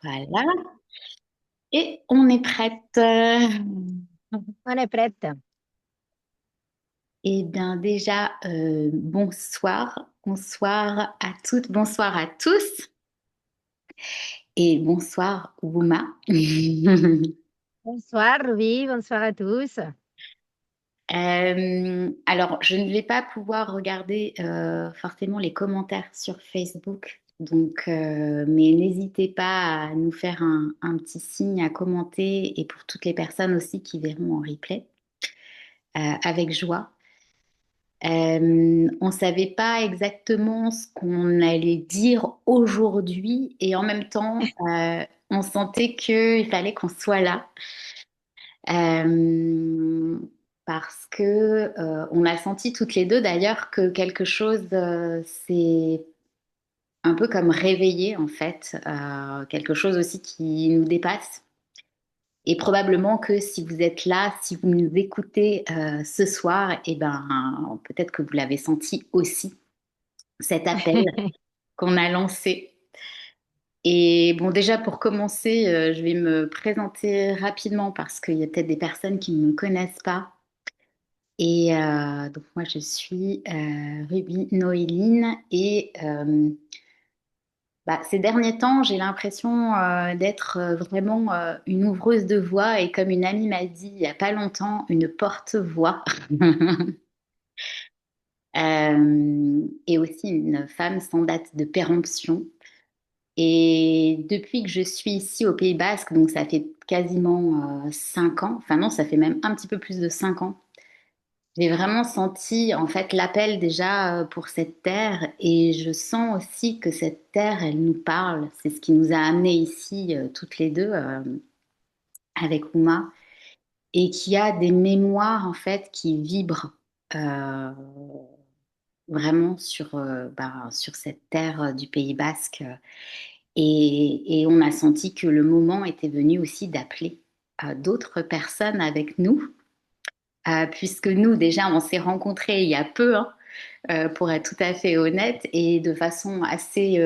Voilà. Et on est prête. On est prête. Eh bien, déjà, bonsoir. Bonsoir à toutes, bonsoir à tous. Et bonsoir, Wouma. Bonsoir, Ruby. Bonsoir à tous. Alors, je ne vais pas pouvoir regarder forcément les commentaires sur Facebook. Donc, mais n'hésitez pas à nous faire un petit signe, à commenter. Et pour toutes les personnes aussi qui verront en replay, avec joie. On ne savait pas exactement ce qu'on allait dire aujourd'hui et en même temps, on sentait qu'il fallait qu'on soit là. Euh, Parce que on a senti toutes les deux d'ailleurs que quelque chose s'est un peu comme réveillé en fait, quelque chose aussi qui nous dépasse. Et probablement que si vous êtes là, si vous nous écoutez ce soir, et ben peut-être que vous l'avez senti aussi, cet appel qu'on a lancé. Et bon, déjà pour commencer, je vais me présenter rapidement parce qu'il y a peut-être des personnes qui ne me connaissent pas. Et donc moi, je suis Ruby Noéline et ces derniers temps, j'ai l'impression d'être vraiment une ouvreuse de voix et comme une amie m'a dit il n'y a pas longtemps, une porte-voix. Et aussi une femme sans date de péremption. Et depuis que je suis ici au Pays Basque, donc ça fait quasiment 5 ans, enfin non, ça fait même un petit peu plus de 5 ans, j'ai vraiment senti en fait l'appel déjà pour cette terre et je sens aussi que cette terre, elle nous parle. C'est ce qui nous a amenés ici toutes les deux avec Uma et qui a des mémoires en fait qui vibrent euh, vraiment sur cette terre du Pays Basque. Et on a senti que le moment était venu aussi d'appeler d'autres personnes avec nous, puisque nous, déjà, on s'est rencontrés il y a peu, hein, pour être tout à fait honnête, et de façon assez,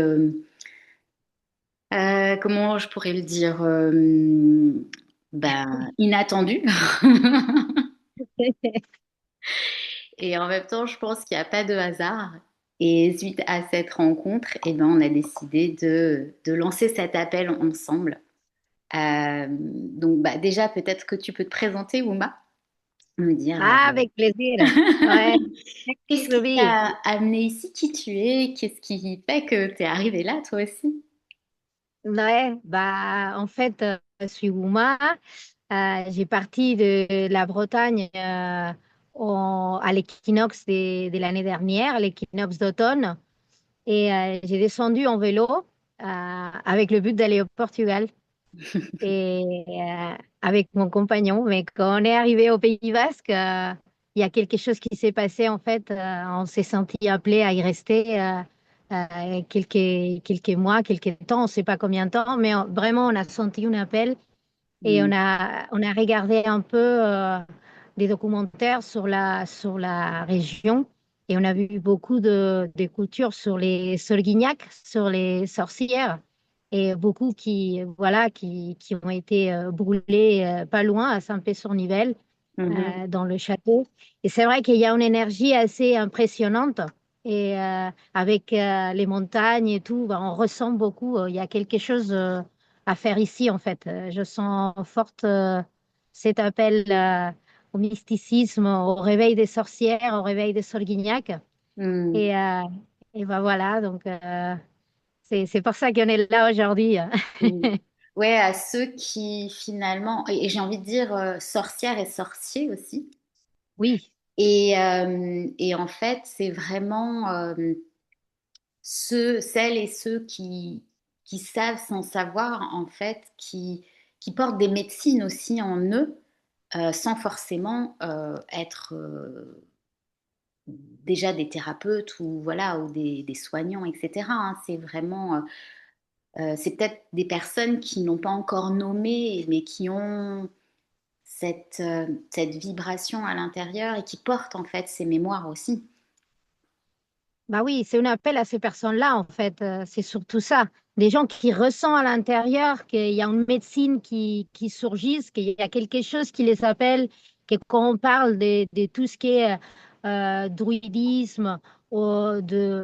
comment je pourrais le dire, inattendue. Et en même temps, je pense qu'il n'y a pas de hasard. Et suite à cette rencontre, eh ben, on a décidé de lancer cet appel ensemble. Donc déjà, peut-être que tu peux te présenter, Ouma, me dire Ah, avec plaisir. Ouais. Merci, qu'est-ce qui Ruby. t'a amené ici, qui tu es, qu'est-ce qui fait que tu es arrivé là, toi aussi? Ouais, bah, en fait, je suis Ouma. J'ai parti de la Bretagne à l'équinoxe de l'année dernière, l'équinoxe d'automne. Et j'ai descendu en vélo avec le but d'aller au Portugal. Et avec mon compagnon. Mais quand on est arrivé au Pays Basque, il y a quelque chose qui s'est passé en fait. On s'est senti appelé à y rester quelques mois, quelques temps, on ne sait pas combien de temps, mais vraiment on a senti un appel et Mm. on a regardé un peu des documentaires sur la région. Et on a vu beaucoup de cultures sur les Solguignac, sur les sorcières et beaucoup qui ont été brûlés pas loin, à Saint-Pé-sur-Nivelle, Mhm. dans le château. Et c'est vrai qu'il y a une énergie assez impressionnante. Et avec les montagnes et tout, ben, on ressent beaucoup. Il y a quelque chose à faire ici, en fait. Je sens forte cet appel au mysticisme, au réveil des sorcières, au réveil des Solguignac. Mm. Et, euh, et ben voilà, donc c'est pour ça qu'on est là aujourd'hui. Mm. Ouais, à ceux qui finalement, et j'ai envie de dire sorcières et sorciers aussi. Oui, Et en fait, c'est vraiment celles et ceux qui savent sans savoir, en fait, qui portent des médecines aussi en eux, sans forcément être déjà des thérapeutes ou voilà ou des soignants, etc. Hein. C'est vraiment, c'est peut-être des personnes qui n'ont pas encore nommé, mais qui ont cette vibration à l'intérieur et qui portent en fait ces mémoires aussi. bah oui, c'est un appel à ces personnes-là, en fait. C'est surtout ça. des gens qui ressentent à l'intérieur qu'il y a une médecine qui surgisse, qu'il y a quelque chose qui les appelle, que quand on parle de tout ce qui est druidisme, ou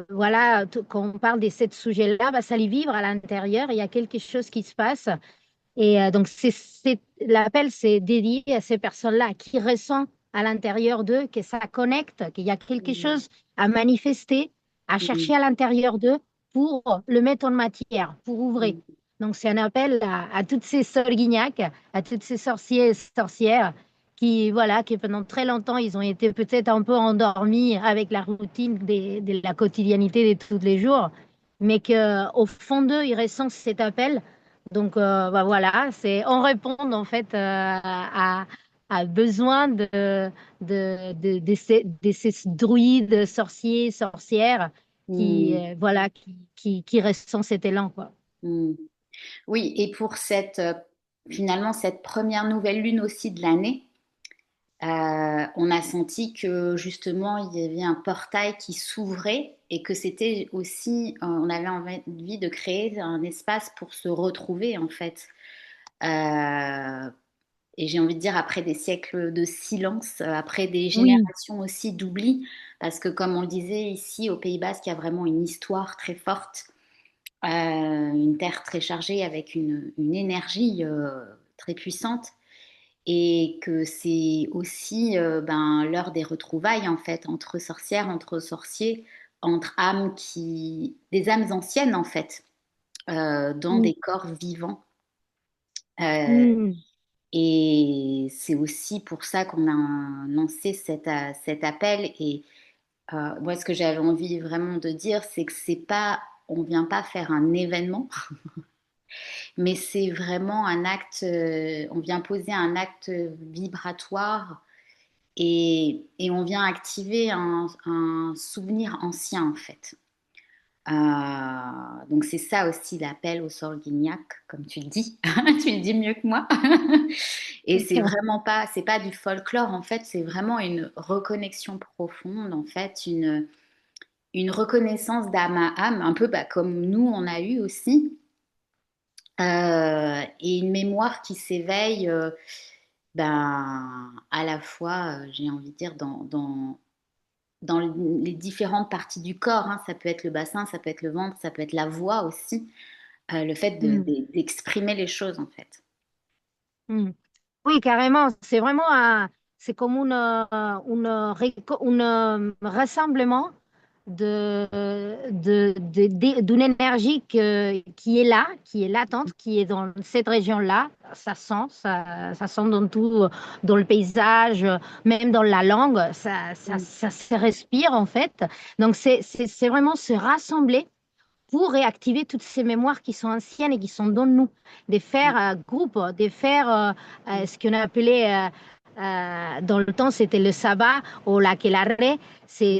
voilà, quand on parle de ce sujet-là, bah, ça les vibre à l'intérieur, il y a quelque chose qui se passe. Et donc, l'appel, c'est dédié à ces personnes-là qui ressentent à l'intérieur d'eux que ça connecte, qu'il y a quelque Mm, chose à manifester, à chercher mm, à l'intérieur d'eux pour le mettre en matière, pour ouvrir. mm, Donc, c'est un appel à toutes ces sœurs guignac, à toutes ces sorciers et sorcières qui, voilà, qui pendant très longtemps, ils ont été peut-être un peu endormis avec la routine de la quotidienité de tous les jours, mais qu'au fond d'eux, ils ressentent cet appel donc, bah voilà, on répond en fait à besoin de ces druides, sorciers, sorcières qui, mm, voilà, qui ressentent cet élan, quoi. mm. Oui, et pour finalement, cette première nouvelle lune aussi de l'année, on a senti que justement, il y avait un portail qui s'ouvrait et que c'était aussi, on avait envie de créer un espace pour se retrouver en fait. Euh, et j'ai envie de dire après des siècles de silence, après des Oui. générations aussi d'oubli, parce que comme on le disait ici au Pays Basque, il y a vraiment une histoire très forte, une terre très chargée avec une énergie très puissante et que c'est aussi ben, l'heure des retrouvailles en fait entre sorcières, entre sorciers, entre des âmes anciennes en fait, dans Mm. des corps vivants. Euh, Mm. et c'est aussi pour ça qu'on a lancé cet appel. Et moi, ce que j'avais envie vraiment de dire, c'est que c'est pas, on vient pas faire un événement, mais c'est vraiment un acte. On vient poser un acte vibratoire et on vient activer un souvenir ancien en fait. Donc c'est ça aussi l'appel au sort Guignac, comme tu le dis, tu le dis mieux que moi. Et c'est vraiment pas, c'est pas du folklore en fait, c'est vraiment une reconnexion profonde en fait, une reconnaissance d'âme à âme, un peu bah, comme nous on a eu aussi, et une mémoire qui s'éveille. Ben, à la fois, j'ai envie de dire, dans les différentes parties du corps, hein. Ça peut être le bassin, ça peut être le ventre, ça peut être la voix aussi. Le fait Mm. d'exprimer les choses, en fait. Mm. Oui, carrément. C'est comme un rassemblement d'une énergie qui est là, qui est latente, qui est dans cette région-là. Ça sent dans tout, dans le paysage, même dans la langue. Mm, Ça se respire en fait. Donc c'est vraiment se rassembler pour réactiver toutes ces mémoires qui sont anciennes et qui sont dans nous, de faire groupe, de faire mm, ce qu'on appelait dans le temps, c'était le sabbat ou la Kelare.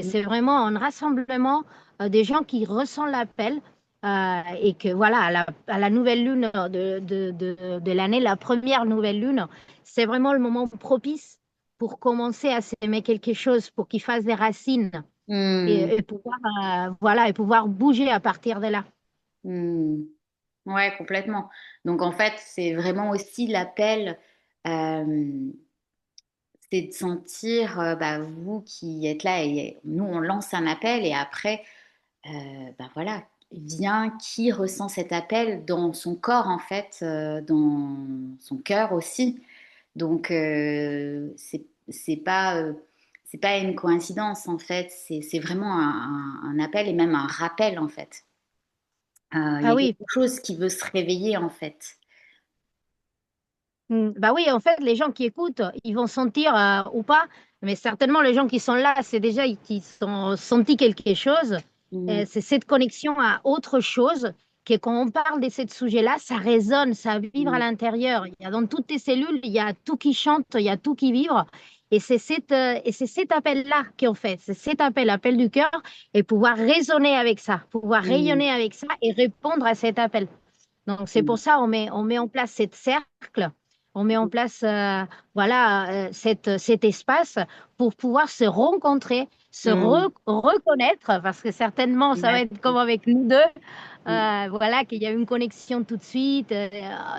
mm, C'est vraiment un rassemblement des gens qui ressentent l'appel et que voilà, à la nouvelle lune de l'année, la première nouvelle lune, c'est vraiment le moment propice pour commencer à s'aimer quelque chose, pour qu'il fasse des racines mm, et pouvoir, voilà, et pouvoir bouger à partir de là. mm. Ouais, complètement. Donc, en fait, c'est vraiment aussi l'appel, euh, c'est de sentir, bah, vous qui êtes là, et nous, on lance un appel, et après, bah, voilà, vient qui ressent cet appel dans son corps, en fait, dans son cœur aussi. Donc, c'est pas une coïncidence en fait, c'est vraiment un appel et même un rappel en fait. Il y Ah a oui, quelque chose qui veut se réveiller en fait. Bah oui, en fait, les gens qui écoutent, ils vont sentir ou pas, mais certainement les gens qui sont là, c'est déjà qui ont senti quelque chose. Mm, C'est cette connexion à autre chose que quand on parle de ce sujet-là, ça résonne, ça vibre à mm, l'intérieur. Il y a dans toutes tes cellules, il y a tout qui chante, il y a tout qui vibre. Et c'est cet appel-là qu'on fait, c'est cet appel, l'appel du cœur, et pouvoir résonner avec ça, pouvoir mm, rayonner avec ça et répondre à cet appel. Donc, c'est mm, pour ça on met en place cette cercle. on met en place voilà, cet espace pour pouvoir se rencontrer, Mm. reconnaître, parce que certainement, ça va Ouais. être comme avec nous deux, Mm. voilà, qu'il y a eu une connexion tout de suite.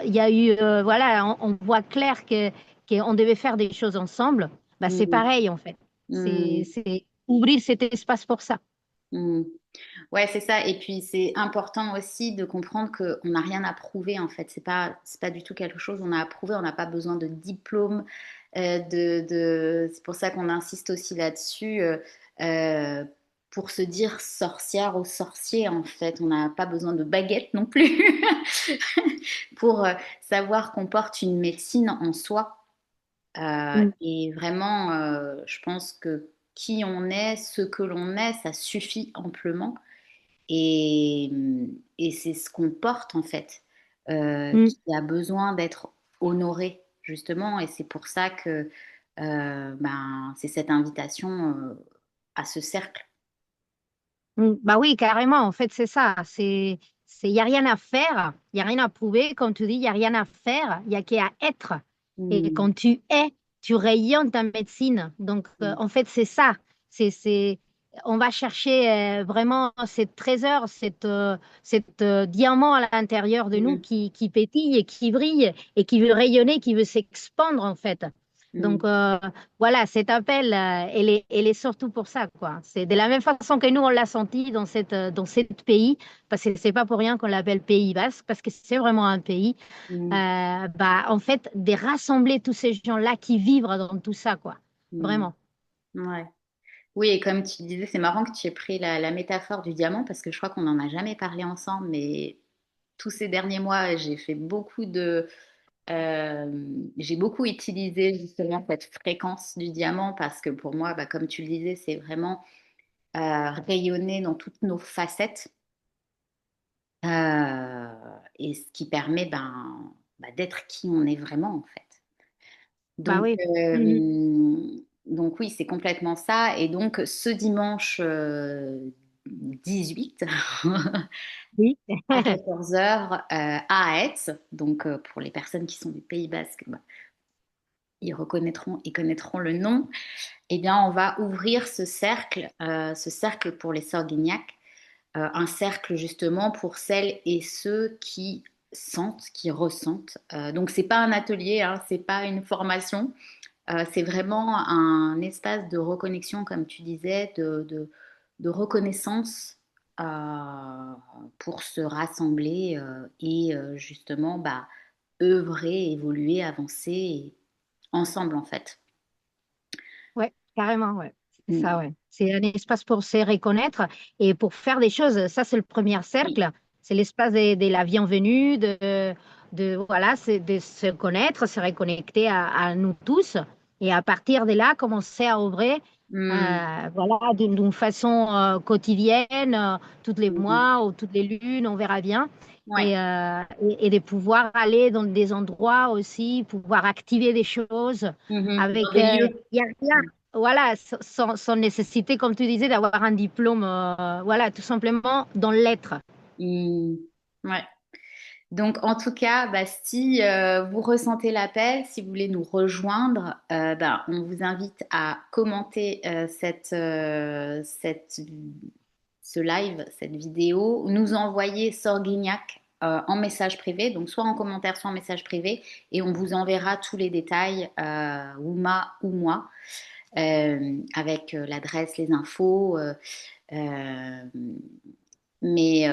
Il y a eu, voilà, on voit clair qu'on devait faire des choses ensemble. Bah, c'est Mm. pareil, en fait. Mm. C'est ouvrir cet espace pour ça. Mm. Ouais, c'est ça. Et puis c'est important aussi de comprendre qu'on n'a rien à prouver en fait. C'est pas du tout quelque chose qu'on a à prouver. On n'a pas besoin de diplôme. C'est pour ça qu'on insiste aussi là-dessus. Euh, pour se dire sorcière ou sorcier en fait, on n'a pas besoin de baguette non plus pour savoir qu'on porte une médecine en soi. Mm. Et vraiment, je pense que qui on est, ce que l'on est, ça suffit amplement. Et, et c'est ce qu'on porte en fait, Mm. qui a besoin d'être honoré justement. Et c'est pour ça que ben, c'est cette invitation à ce cercle. Bah oui, carrément. En fait, c'est ça. Il y a rien à faire. Il y a rien à prouver. Comme tu dis, il y a rien à faire. Il y a qu'à être. Et Mm, quand tu es, tu rayonnes ta médecine. Donc, mm, en fait, c'est ça. C'est, on va chercher vraiment cette trésor, cette diamant à l'intérieur de nous mm, qui pétille et qui brille et qui veut rayonner, qui veut s'expandre, en fait. Donc, mm, voilà, cet appel, elle est surtout pour ça, quoi. C'est de la même façon que nous, on l'a senti dans cet pays, parce que c'est pas pour rien qu'on l'appelle Pays Basque, parce que c'est vraiment un pays. mm, Bah, en fait, de rassembler tous ces gens-là qui vivent dans tout ça, quoi. mm. Vraiment. Ouais. Oui, et comme tu disais, c'est marrant que tu aies pris la métaphore du diamant parce que je crois qu'on n'en a jamais parlé ensemble, mais tous ces derniers mois, j'ai fait j'ai beaucoup utilisé justement cette fréquence du diamant parce que pour moi, bah, comme tu le disais, c'est vraiment rayonner dans toutes nos facettes et ce qui permet d'être qui on est vraiment en fait. Bah Donc, oui. Mhm. euh, donc oui, c'est complètement ça. Et donc ce dimanche 18 Oui. à 14 heures à Aix, donc pour les personnes qui sont du Pays Basque, bah, ils connaîtront le nom. Eh bien, on va ouvrir ce cercle pour les Sorguignac, un cercle justement pour celles et ceux qui sentent, qui ressentent. Donc, c'est pas un atelier, hein, c'est pas une formation, c'est vraiment un espace de reconnexion, comme tu disais, de reconnaissance pour se rassembler et justement œuvrer, évoluer, avancer ensemble en fait. Ouais, carrément, ouais. C'est ça, Mm. ouais. C'est un espace pour se reconnaître et pour faire des choses. Ça, c'est le premier Oui. cercle. C'est l'espace de la bienvenue, voilà, c'est de se connaître, se reconnecter à nous tous. Et à partir de là, commencer à œuvrer, Mm. voilà, d'une façon quotidienne, tous les Mm. mois ou toutes les lunes, on verra bien. Ouais. Et de pouvoir aller dans des endroits aussi, pouvoir activer des choses Mhm. Dans avec, des lieux. il y a rien, voilà, sans nécessité, comme tu disais, d'avoir un diplôme, voilà, tout simplement dans l'être. Mm. Ouais. Donc, en tout cas, si vous ressentez l'appel, si vous voulez nous rejoindre, on vous invite à commenter ce live, cette vidéo, nous envoyer Sorguignac en message privé, donc soit en commentaire, soit en message privé, et on vous enverra tous les détails, Ouma ou moi, avec l'adresse, les infos. Euh, mais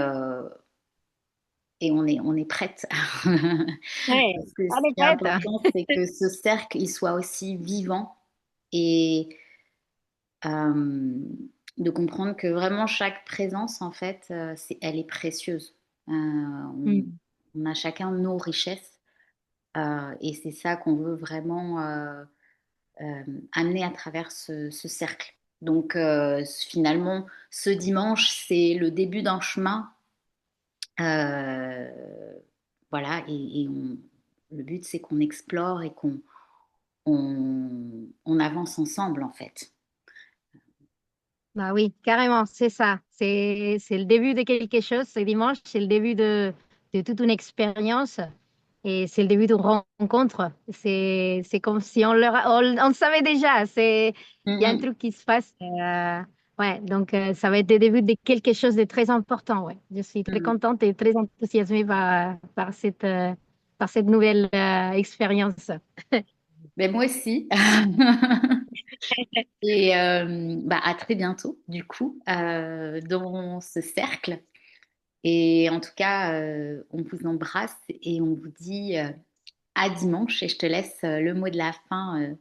et on est prête. Ouais, Parce que ce on est qui est prête. important, c'est que ce cercle, il soit aussi vivant et euh, de comprendre que vraiment chaque présence, en fait, elle est précieuse. Mm. On a chacun nos richesses et c'est ça qu'on veut vraiment amener à travers ce cercle. Donc finalement, ce dimanche, c'est le début d'un chemin. Euh, voilà, le but, c'est qu'on explore et on avance ensemble, en fait. Bah oui, carrément, c'est ça. C'est le début de quelque chose. Ce dimanche, c'est le début de toute une expérience. et c'est le début d'une rencontre. C'est comme si on savait déjà. Il y a un Mhm. truc qui se passe. Ouais, donc ça va être le début de quelque chose de très important. Ouais. Je suis très Mhm. contente et très enthousiasmée par cette nouvelle expérience. Mais moi aussi. Et bah, à très bientôt, du coup, dans ce cercle. Et en tout cas, on vous embrasse et on vous dit à dimanche. Et je te laisse le mot de la fin,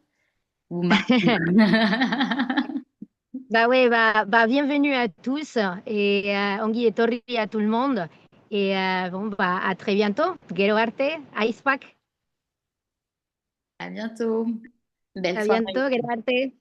Ouma. Bah ouais, bienvenue à tous et ongi etorri à tout le monde. Et bon, bah, à très bientôt. Gero arte, Icepack. À bientôt. Belle À soirée. bientôt, Gero arte.